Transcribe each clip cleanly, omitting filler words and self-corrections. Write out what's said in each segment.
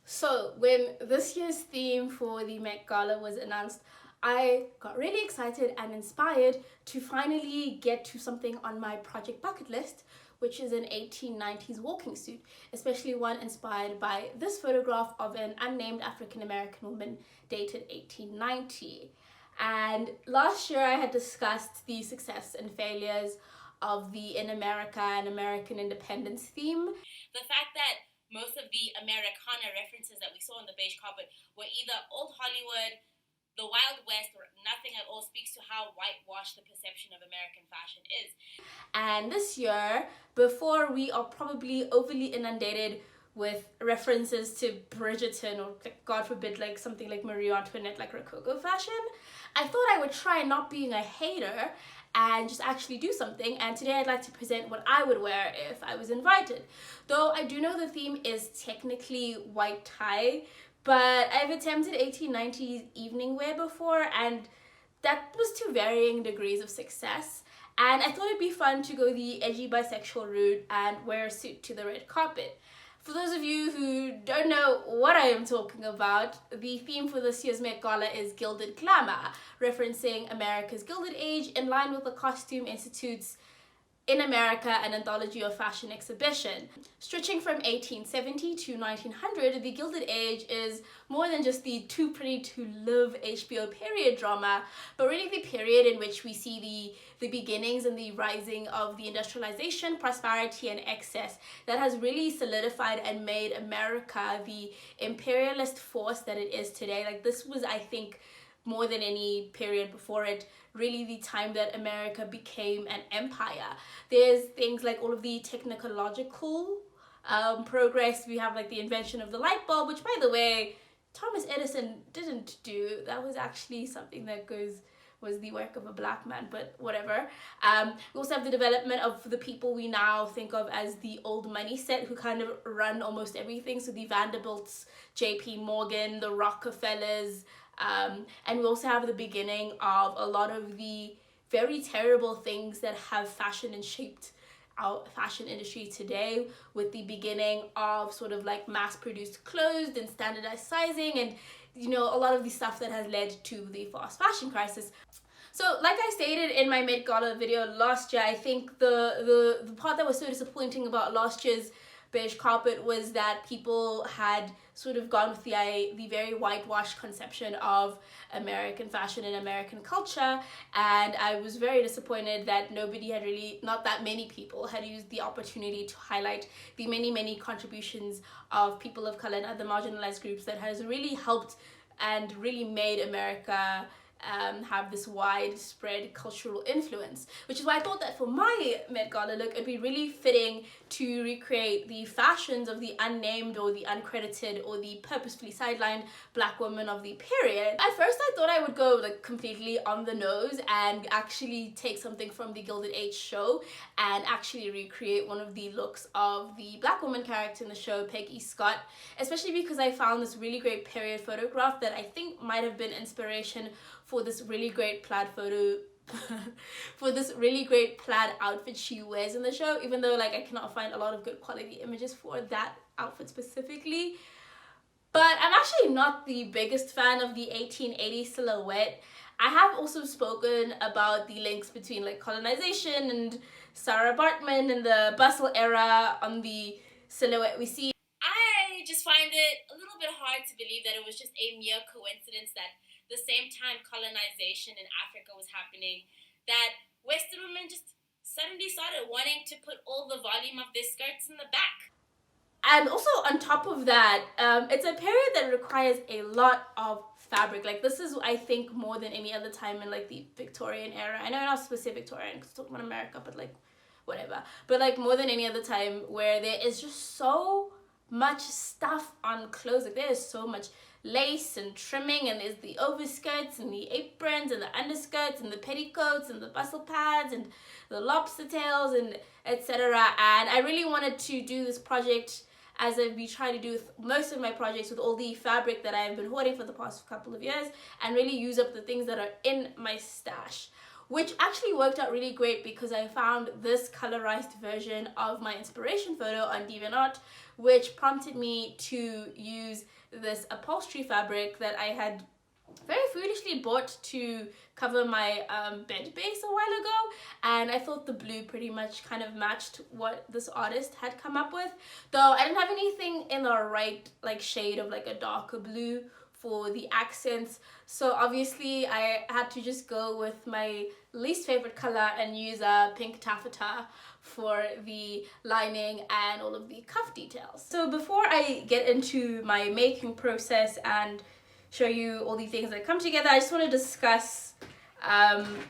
So when this year's theme for the Met Gala was announced, I got really excited and inspired to finally get to something on my project bucket list, which is an 1890s walking suit, especially one inspired by this photograph of an unnamed African American woman dated 1890. And last year I had discussed the success and failures of the In America and American independence theme. The fact that most of the Americana references that we saw on the beige carpet were either old Hollywood, the Wild West, or nothing at all speaks to how whitewashed the perception of American fashion is. And this year, before we are probably overly inundated with references to Bridgerton or, God forbid, like something like Marie Antoinette, like Rococo fashion, I thought I would try not being a hater and just actually do something. And today I'd like to present what I would wear if I was invited. Though I do know the theme is technically white tie, but I've attempted 1890s evening wear before, and that was to varying degrees of success. And I thought it'd be fun to go the edgy bisexual route and wear a suit to the red carpet. For those of you who don't know what I am talking about, the theme for this year's Met Gala is Gilded Glamour, referencing America's Gilded Age in line with the Costume Institute's In America, an anthology of fashion exhibition. Stretching from 1870 to 1900, the Gilded Age is more than just the Too Pretty to Live HBO period drama, but really the period in which we see the beginnings and the rising of the industrialization, prosperity, and excess that has really solidified and made America the imperialist force that it is today. Like, this was, I think, more than any period before it, really the time that America became an empire. There's things like all of the technological progress. We have like the invention of the light bulb, which, by the way, Thomas Edison didn't do. That was actually something that was the work of a black man, but whatever. We also have the development of the people we now think of as the old money set, who kind of run almost everything. So the Vanderbilts, JP Morgan, the Rockefellers, and we also have the beginning of a lot of the very terrible things that have fashion and shaped our fashion industry today, with the beginning of sort of like mass-produced clothes and standardized sizing, and a lot of the stuff that has led to the fast fashion crisis. So like I stated in my Met Gala video last year, I think the part that was so disappointing about last year's beige carpet was that people had sort of gone with the very whitewashed conception of American fashion and American culture, and I was very disappointed that not that many people had used the opportunity to highlight the many contributions of people of color and other marginalized groups that has really helped and really made America have this widespread cultural influence, which is why I thought that for my Met Gala look, it'd be really fitting to recreate the fashions of the unnamed or the uncredited or the purposefully sidelined black woman of the period. At first I thought I would go like completely on the nose and actually take something from the Gilded Age show and actually recreate one of the looks of the black woman character in the show, Peggy Scott, especially because I found this really great period photograph that I think might have been inspiration for this really great plaid photo for this really great plaid outfit she wears in the show, even though like I cannot find a lot of good quality images for that outfit specifically. But I'm actually not the biggest fan of the 1880s silhouette. I have also spoken about the links between like colonization and Sarah Bartman and the bustle era on the silhouette we see. I just find it a little bit hard to believe that it was just a mere coincidence that the same time colonization in Africa was happening, that Western women just suddenly started wanting to put all the volume of their skirts in the back. And also on top of that, it's a period that requires a lot of fabric. Like, this is, I think, more than any other time in like the Victorian era. I know not specific Victorian because talking about America, but like whatever. But like more than any other time where there is just so much stuff on clothes. Like, there is so much lace and trimming, and there's the overskirts and the aprons and the underskirts and the petticoats and the bustle pads and the lobster tails and etc. And I really wanted to do this project, as I've been trying to do with most of my projects, with all the fabric that I've been hoarding for the past couple of years, and really use up the things that are in my stash. which actually worked out really great because I found this colorized version of my inspiration photo on DeviantArt, which prompted me to use this upholstery fabric that I had very foolishly bought to cover my bed base a while ago, and I thought the blue pretty much kind of matched what this artist had come up with, though I didn't have anything in the right like shade of like a darker blue for the accents. So obviously I had to just go with my least favorite color and use a pink taffeta for the lining and all of the cuff details. So before I get into my making process and show you all the things that come together, I just want to discuss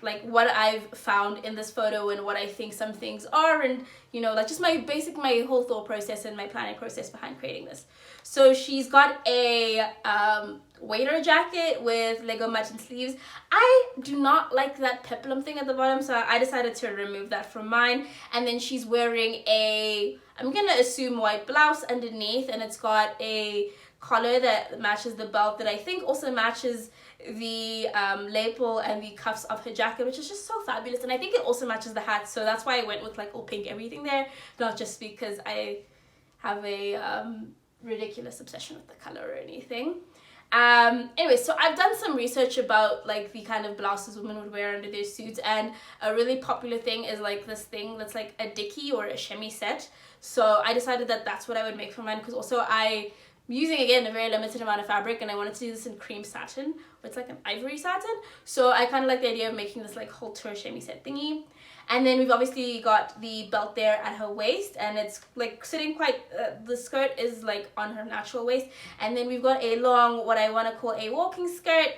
like what I've found in this photo and what I think some things are, and you know, like just my whole thought process and my planning process behind creating this. So she's got a waiter jacket with Lego mutton sleeves. I do not like that peplum thing at the bottom, so I decided to remove that from mine. And then she's wearing a, I'm gonna assume, white blouse underneath, and it's got a collar that matches the belt that I think also matches the lapel and the cuffs of her jacket, which is just so fabulous. And I think it also matches the hat, so that's why I went with like all pink everything there, not just because I have a ridiculous obsession with the color or anything. Anyway, so I've done some research about like the kind of blouses women would wear under their suits, and a really popular thing is like this thing that's like a dicky or a chemisette. So I decided that that's what I would make for mine, because also I'm using, again, a very limited amount of fabric, and I wanted to do this in cream satin, or it's like an ivory satin. So I kind of like the idea of making this like halter chemisette thingy. And then we've obviously got the belt there at her waist, and it's like sitting quite, the skirt is like on her natural waist. And then we've got a long, what I want to call a walking skirt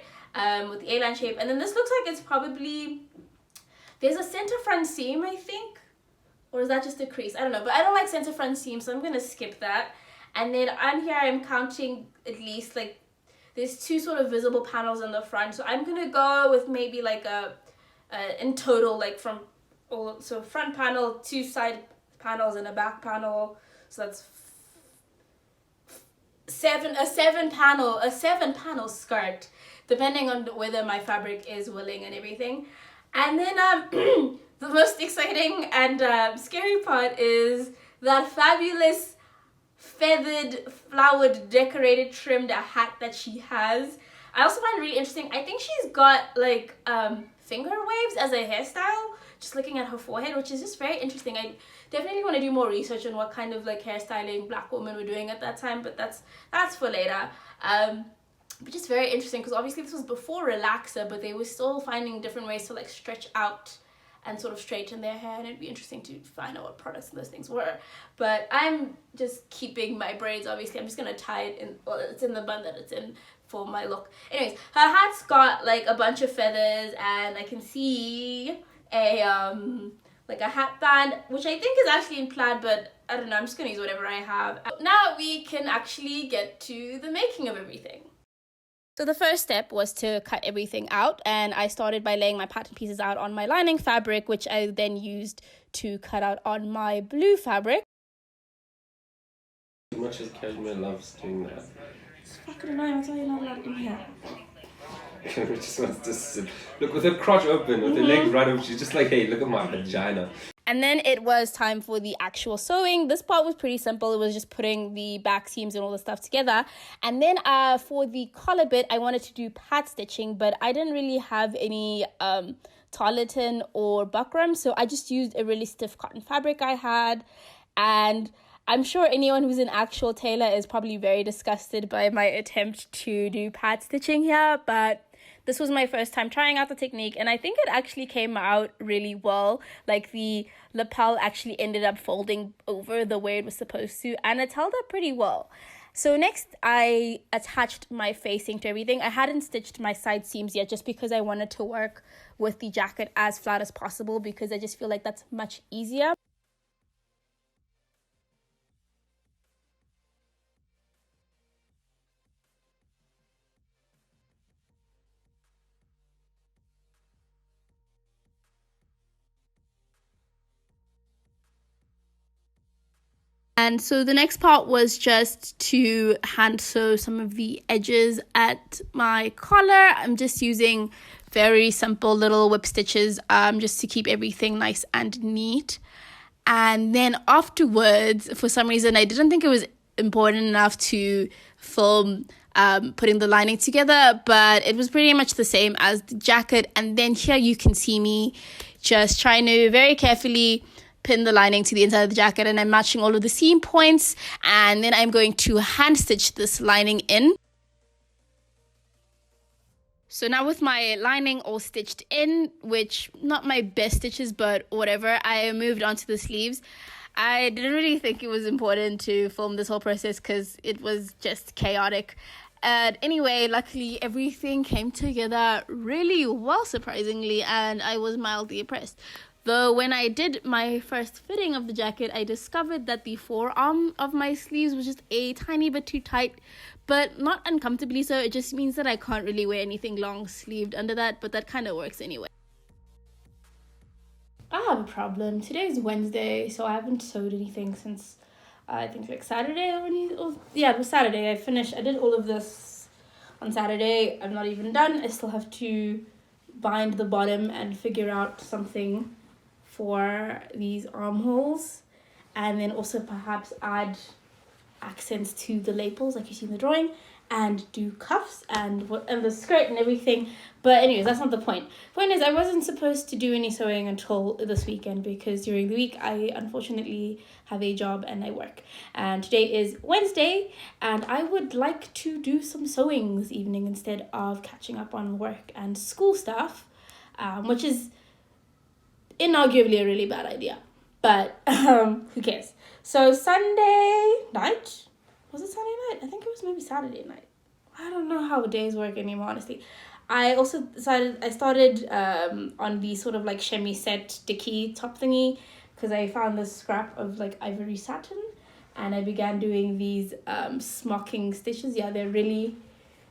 with the A-line shape. And then this looks like it's probably, there's a center front seam, I think, or is that just a crease? I don't know, but I don't like center front seam, so I'm going to skip that. And then on here I'm counting at least like, there's 2 sort of visible panels on the front. So I'm going to go with maybe like in total, like from, so front panel, 2 side panels, and a back panel. So that's a seven panel skirt, depending on whether my fabric is willing and everything. And then the most exciting and scary part is that fabulous feathered, flowered, decorated, trimmed hat that she has. I also find it really interesting. I think she's got like finger waves as a hairstyle, just looking at her forehead, which is just very interesting. I definitely want to do more research on what kind of like hairstyling black women were doing at that time, but that's for later. But just very interesting, because obviously this was before relaxer, but they were still finding different ways to like stretch out and sort of straighten their hair, and it'd be interesting to find out what products those things were. But I'm just keeping my braids, obviously. I'm just gonna tie it in, well, it's in the bun that it's in for my look. Anyways, her hat's got like a bunch of feathers, and I can see a like a hat band, which I think is actually in plaid, but I don't know, I'm just gonna use whatever I have. Now we can actually get to the making of everything. So the first step was to cut everything out, and I started by laying my pattern pieces out on my lining fabric, which I then used to cut out on my blue fabric. As much as Cashmere loves doing that. It's fucking annoying, that's why you're not allowed in here. She just wants to sit. Look, with her crotch open, with her leg right up, she's just like, hey, look at my vagina. And then it was time for the actual sewing. This part was pretty simple. It was just putting the back seams and all the stuff together. And then for the collar bit, I wanted to do pat stitching, but I didn't really have any tarlatan or buckram, so I just used a really stiff cotton fabric I had. And I'm sure anyone who's an actual tailor is probably very disgusted by my attempt to do pat stitching here, but this was my first time trying out the technique, and I think it actually came out really well. Like the lapel actually ended up folding over the way it was supposed to, and it held up pretty well. So next I attached my facing to everything. I hadn't stitched my side seams yet, just because I wanted to work with the jacket as flat as possible, because I just feel like that's much easier. And so the next part was just to hand sew some of the edges at my collar. I'm just using very simple little whip stitches, just to keep everything nice and neat. And then afterwards, for some reason, I didn't think it was important enough to film putting the lining together, but it was pretty much the same as the jacket. And then here you can see me just trying to very carefully pin the lining to the inside of the jacket, and I'm matching all of the seam points, and then I'm going to hand stitch this lining in. So now with my lining all stitched in, which not my best stitches, but whatever, I moved on to the sleeves. I didn't really think it was important to film this whole process because it was just chaotic. And anyway, luckily everything came together really well, surprisingly, and I was mildly impressed. Though when I did my first fitting of the jacket, I discovered that the forearm of my sleeves was just a tiny bit too tight, but not uncomfortably so. It just means that I can't really wear anything long sleeved under that, but that kind of works anyway. I have a problem. Today's Wednesday, so I haven't sewed anything since I think like Saturday yeah, it was Saturday. I did all of this on Saturday. I'm not even done. I still have to bind the bottom and figure out something for these armholes, and then also perhaps add accents to the lapels like you see in the drawing, and do cuffs and the skirt and everything. But anyways, that's not the point. Point is, I wasn't supposed to do any sewing until this weekend because during the week I unfortunately have a job and I work. And today is Wednesday, and I would like to do some sewing this evening instead of catching up on work and school stuff, which is inarguably a really bad idea. But who cares? So Sunday night, was it Sunday night? I think it was maybe Saturday night. I don't know how days work anymore, honestly. I also started on the sort of like chemisette dicky top thingy because I found this scrap of like ivory satin, and I began doing these smocking stitches. Yeah, they're really,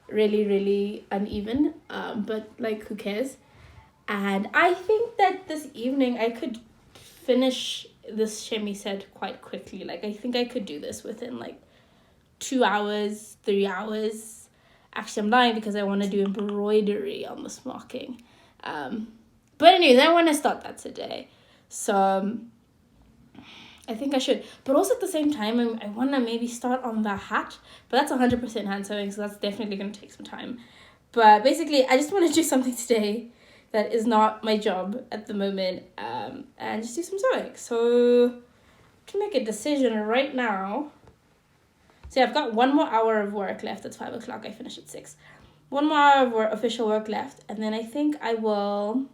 really, really uneven, but like who cares? And I think that this evening I could finish this chemisette quite quickly. Like I think I could do this within like 2 hours, 3 hours. Actually, I'm lying because I want to do embroidery on the smocking. But anyways, I want to start that today. So I think I should. But also at the same time, I want to maybe start on the hat. But that's 100% hand sewing, so that's definitely going to take some time. But basically, I just want to do something today that is not my job at the moment, and just do some sewing. So to make a decision right now. So yeah, I've got 1 more hour of work left. It's 5 o'clock. I finish at 6. 1 more hour of official work left, and then I think I will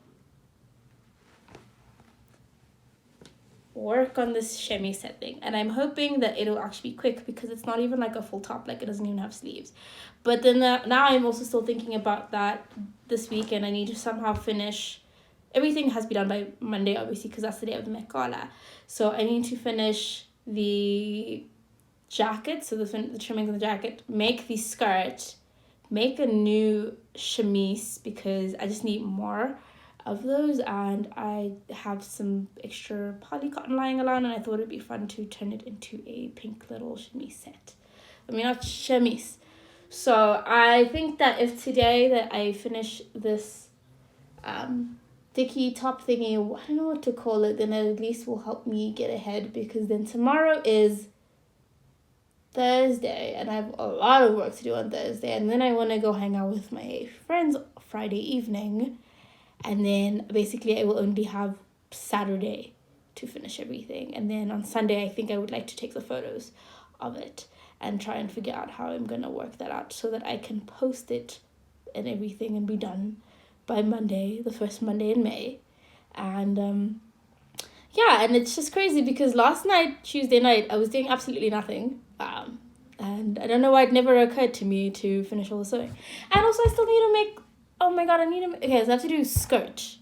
work on this chemisette thing, and I'm hoping that it'll actually be quick because it's not even like a full top, like it doesn't even have sleeves. But then now I'm also still thinking about that this weekend. I need to somehow finish. Everything has to be done by Monday, obviously, because that's the day of the Met Gala. So I need to finish the jacket, so the trimmings of the jacket, make the skirt, make a new chemise because I just need more of those, and I have some extra poly cotton lying around, and I thought it'd be fun to turn it into a pink little chemisette. I mean, not chemise. So I think that if today that I finish this dicky top thingy, I don't know what to call it, then it at least will help me get ahead, because then tomorrow is Thursday and I have a lot of work to do on Thursday, and then I want to go hang out with my friends Friday evening, and then basically I will only have Saturday to finish everything, and then on Sunday I think I would like to take the photos of it and try and figure out how I'm gonna work that out so that I can post it and everything and be done by Monday, the first Monday in May. And yeah, and it's just crazy because last night, Tuesday night, I was doing absolutely nothing. And I don't know why it never occurred to me to finish all the sewing. And also I still need to make, oh my god, okay, so I have to do skirt,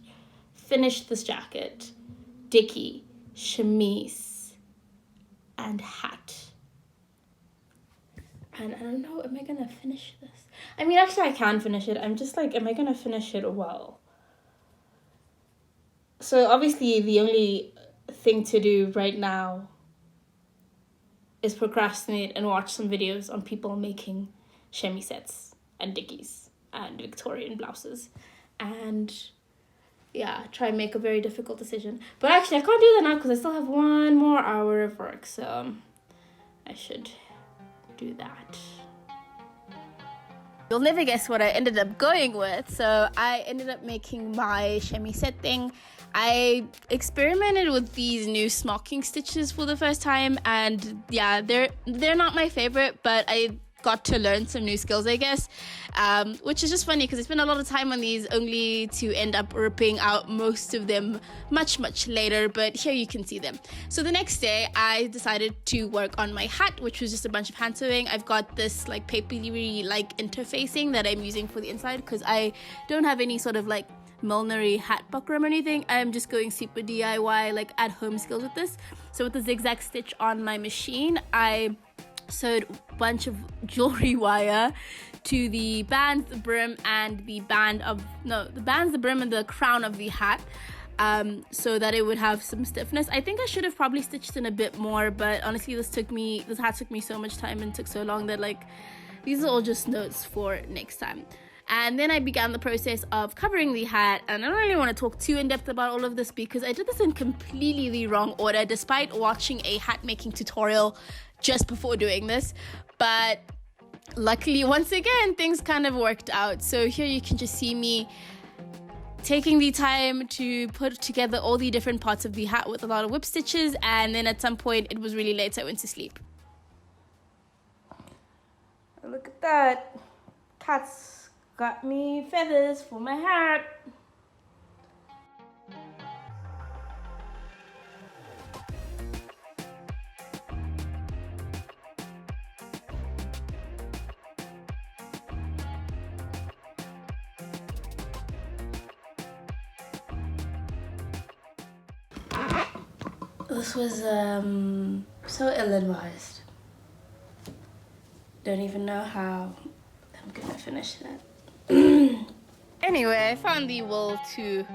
finish this jacket, dicky, chemise, and hat. And I don't know, am I gonna finish this? I mean, actually I can finish it. I'm just like, am I gonna finish it well? So obviously the only thing to do right now is procrastinate and watch some videos on people making chemisettes and dickies and Victorian blouses. and yeah, try and make a very difficult decision. But actually, I can't do that now because I still have 1 more hour of work, so I should do that. You'll never guess what I ended up going with. So I ended up making my chemisette thing. I experimented with these new smocking stitches for the first time, and yeah, they're not my favorite, but I got to learn some new skills, I guess, which is just funny because I spent a lot of time on these only to end up ripping out most of them much later, but here you can see them. So the next day I decided to work on my hat, which was just a bunch of hand sewing. I've got this like papery like interfacing that I'm using for the inside because I don't have any sort of like millinery hat buckram or anything. I'm just going super DIY like at home skills with this. So with the zigzag stitch on my machine, I sewed a bunch of jewelry wire to the bands, the brim, and the bands, the brim, and the crown of the hat, so that it would have some stiffness. I think I should have probably stitched in a bit more, but honestly this hat took me so much time and took so long that like these are all just notes for next time. And then I began the process of covering the hat, and I don't really want to talk too in depth about all of this because I did this in completely the wrong order despite watching a hat making tutorial just before doing this. But luckily, once again, things kind of worked out. So here you can just see me taking the time to put together all the different parts of the hat with a lot of whip stitches, and then at some point it was really late, so I went to sleep. Look at that. Cat's got me feathers for my hat. This was so ill-advised. Don't even know how I'm gonna finish that. Anyway, I found the wool to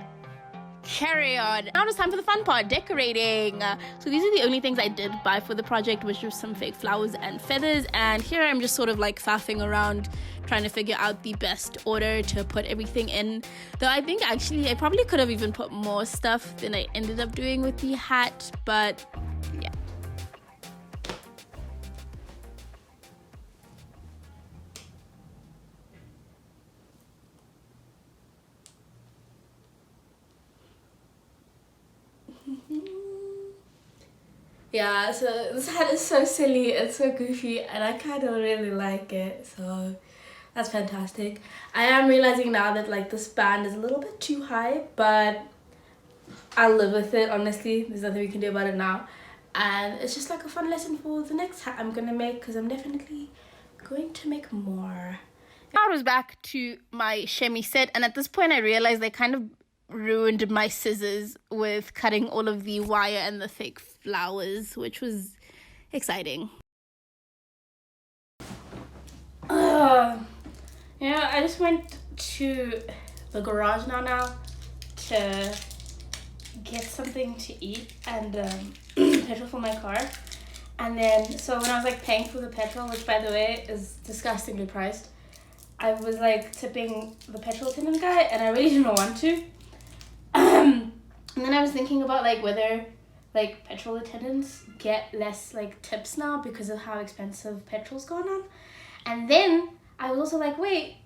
carry on. Now it's time for the fun part, decorating. So these are the only things I did buy for the project, which was some fake flowers and feathers, and here I'm just sort of like faffing around trying to figure out the best order to put everything in. Though I think actually I probably could have even put more stuff than I ended up doing with the hat, but yeah. Yeah, so this hat is so silly, it's so goofy, and I kind of really like it, so that's fantastic. I am realizing now that like this band is a little bit too high, but I'll live with it, honestly. There's nothing we can do about it now. And it's just like a fun lesson for the next hat I'm gonna make, because I'm definitely going to make more. I was back to my chemisette, and at this point I realized I kind of ruined my scissors with cutting all of the wire and the fake flowers, which was exciting. Yeah, I just went to the garage now to get something to eat and petrol for my car. And then, so when I was like paying for the petrol, which by the way is disgustingly priced, I was like tipping the petrol attendant guy, and I really didn't want to. And then I was thinking about like whether like petrol attendants get less like tips now because of how expensive petrol's gone on. And then I was also like, wait,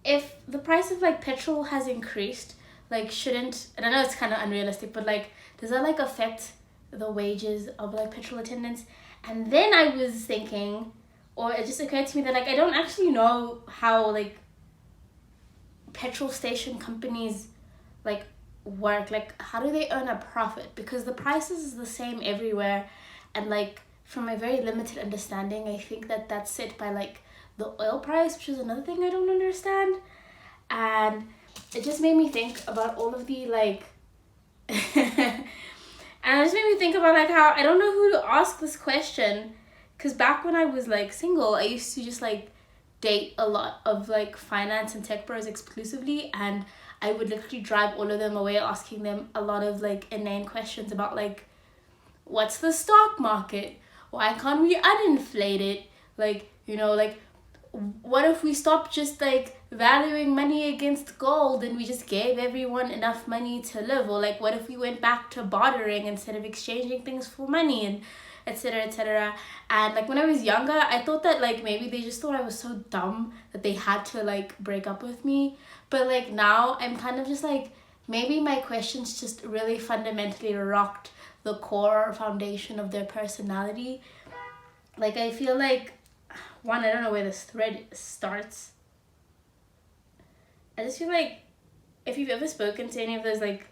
if the price of like petrol has increased, like shouldn't, and I know it's kind of unrealistic, but like does that like affect the wages of like petrol attendants? And then I was thinking, or it just occurred to me that like I don't actually know how like petrol station companies like work, like how do they earn a profit, because the prices is the same everywhere, and like from my very limited understanding I think that that's set by like the oil price, which is another thing I don't understand. And it just made me think about all of the like and it just made me think about like how I don't know who to ask this question, because back when I was like single I used to just like date a lot of like finance and tech bros exclusively, and I would literally drive all of them away asking them a lot of like inane questions about like what's the stock market, why can't we uninflate it, like, you know, like what if we stopped just like valuing money against gold and we just gave everyone enough money to live? Or like, what if we went back to bartering instead of exchanging things for money, and etc, etc. And like when I was younger, I thought that like maybe they just thought I was so dumb that they had to like break up with me. But like now I'm kind of just like, maybe my questions just really fundamentally rocked the core foundation of their personality. Like I feel like, one, I don't know where this thread starts. I just feel like if you've ever spoken to any of those like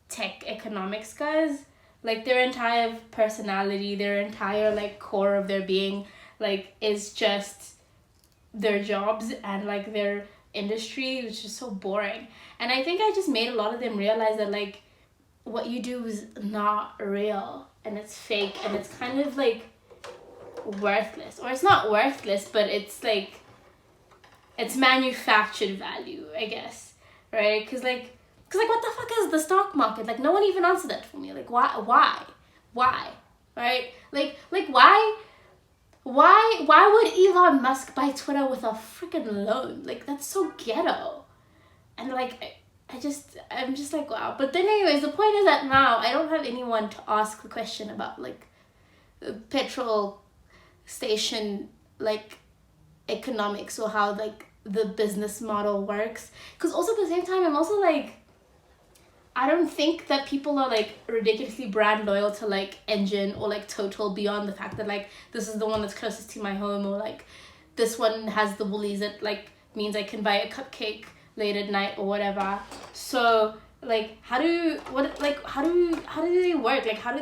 tech economics guys, like their entire personality, their entire like core of their being like is just their jobs and like their industry, which is so boring. And I think I just made a lot of them realize that like what you do is not real and it's fake and it's kind of like worthless. Or it's not worthless, but it's like, it's manufactured value, I guess, right? Because like what the fuck is the stock market? Like no one even answered that for me. Like why, right? Like why would Elon Musk buy Twitter with a freaking loan? Like that's so ghetto. And like I'm just like, wow. But then anyways, the point is that now I don't have anyone to ask the question about like petrol station like economics or how like the business model works. Because also at the same time I'm also like, I don't think that people are like ridiculously brand loyal to like Engine or like Total beyond the fact that like this is the one that's closest to my home, or like this one has the Woolies that like means I can buy a cupcake late at night or whatever. So like how do they work? Like how do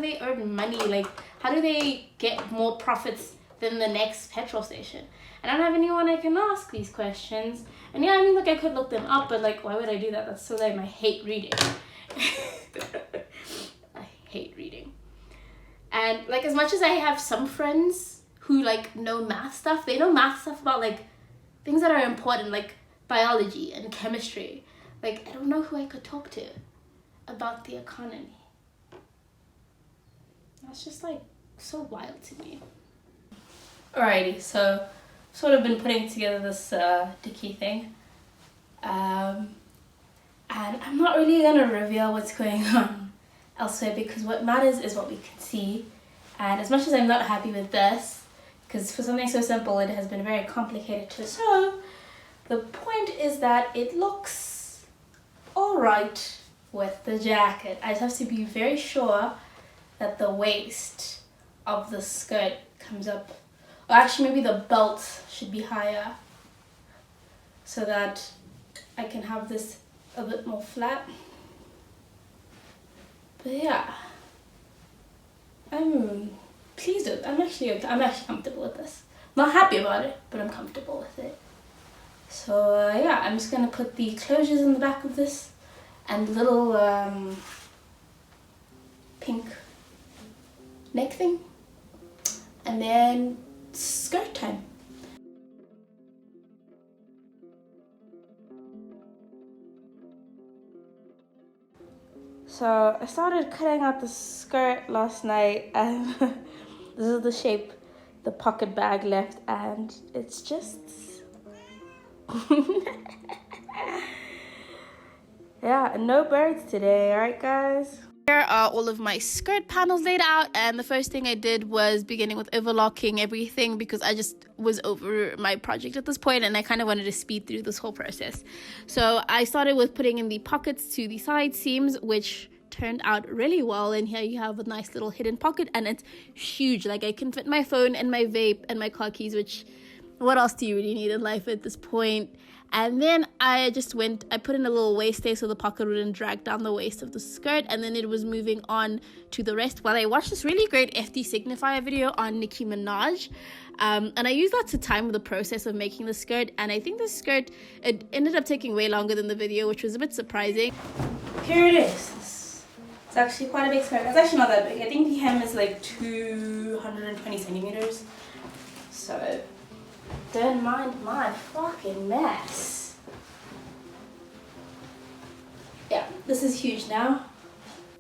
they earn money? Like how do they get more profits than the next petrol station? And I don't have anyone I can ask these questions. And yeah, I mean like I could look them up, but like why would I do that? That's so lame. I hate reading. I hate reading. And like as much as I have some friends who like know math stuff, they know math stuff about like things that are important, like biology and chemistry. Like I don't know who I could talk to about the economy. That's just like so wild to me. Alrighty, so sort of been putting together this Dicky thing. And I'm not really gonna reveal what's going on elsewhere because what matters is what we can see. And as much as I'm not happy with this, because for something so simple it has been very complicated to sew, the point is that it looks alright with the jacket. I just have to be very sure that the waist of the skirt comes up. Or actually maybe the belt should be higher so that I can have this a bit more flat. But yeah, I'm pleased with it. I'm actually comfortable with this. Not happy about it, but I'm comfortable with it. So yeah, I'm just gonna put the closures in the back of this and little pink neck thing, and then skirt time. So I started cutting out the skirt last night, and this is the shape the pocket bag left, and it's just yeah, no birds today. All right, guys. Here are all of my skirt panels laid out, and the first thing I did was beginning with overlocking everything because I just was over my project at this point and I kind of wanted to speed through this whole process. So I started with putting in the pockets to the side seams, which turned out really well. And here you have a nice little hidden pocket, and it's huge. Like I can fit my phone and my vape and my car keys, which what else do you really need in life at this point? And then I put in a little waist stay so the pocket wouldn't drag down the waist of the skirt, and then it was moving on to the rest while I watched this really great FD Signifier video on Nicki Minaj. And I used that to time the process of making the skirt, and I think the skirt, it ended up taking way longer than the video, which was a bit surprising. Here it is. It's actually quite a big skirt. It's actually not that big. I think the hem is like 220 centimeters. So don't mind my fucking mess. Yeah, this is huge now.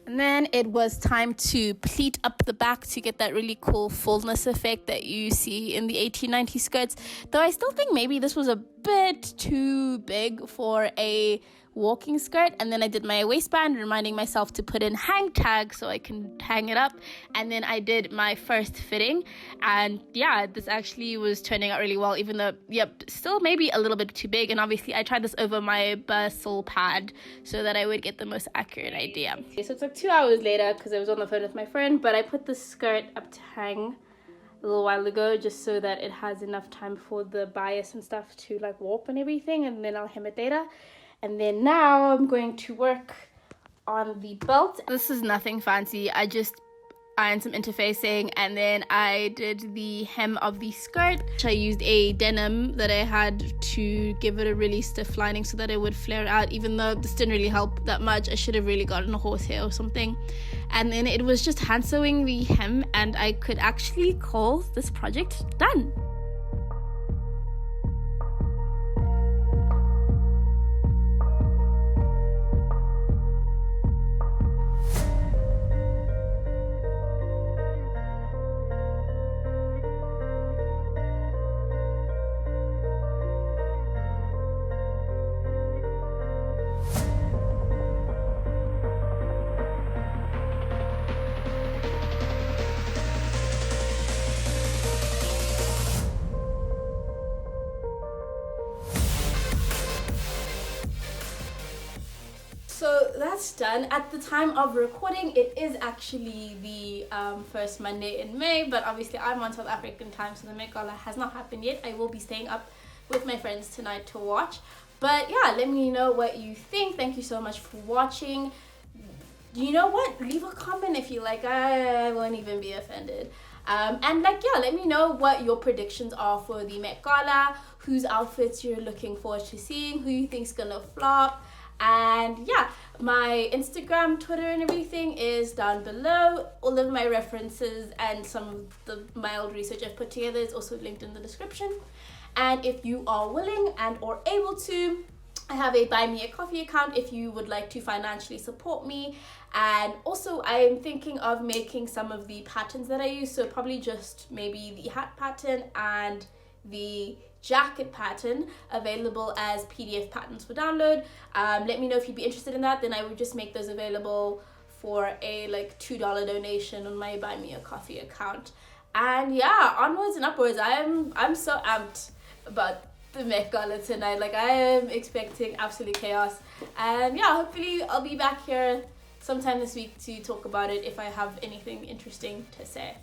And then it was time to pleat up the back to get that really cool fullness effect that you see in the 1890 skirts. Though I still think maybe this was a bit too big for a walking skirt. And then I did my waistband, reminding myself to put in hang tags so I can hang it up. And then I did my first fitting. And yeah, this actually was turning out really well, even though, still maybe a little bit too big. And obviously I tried this over my Basel pad so that I would get the most accurate idea. Okay, so it's like 2 hours later because I was on the phone with my friend, but I put the skirt up to hang a little while ago just so that it has enough time for the bias and stuff to like warp and everything, and then I'll hem it later. And then now I'm going to work on the belt. This is nothing fancy. I just ironed some interfacing and then I did the hem of the skirt. I used a denim that I had to give it a really stiff lining so that it would flare out, even though this didn't really help that much. I should have really gotten a horsehair or something. And then it was just hand sewing the hem and I could actually call this project done. So that's done. At the time of recording, it is actually the first Monday in May, but obviously I'm on South African time, so the Met Gala has not happened yet. I will be staying up with my friends tonight to watch. But yeah, let me know what you think. Thank you so much for watching. You know what? Leave a comment if you like. I won't even be offended. And let me know what your predictions are for the Met Gala, whose outfits you're looking forward to seeing, who you think's gonna flop. And yeah, my Instagram, Twitter and everything is down below. All of my references and some of the mild research I've put together is also linked in the description. And if you are willing and or able to, I have a Buy Me a Coffee account if you would like to financially support me. And also I am thinking of making some of the patterns that I use, so probably just maybe the hat pattern and the jacket pattern available as PDF patterns for download. Let me know if you'd be interested in that. Then I would just make those available for a $2 donation on my Buy Me a Coffee account. And yeah, onwards and upwards. I'm so amped about the Met Gala tonight. I am expecting absolute chaos. And yeah, hopefully I'll be back here sometime this week to talk about it if I have anything interesting to say.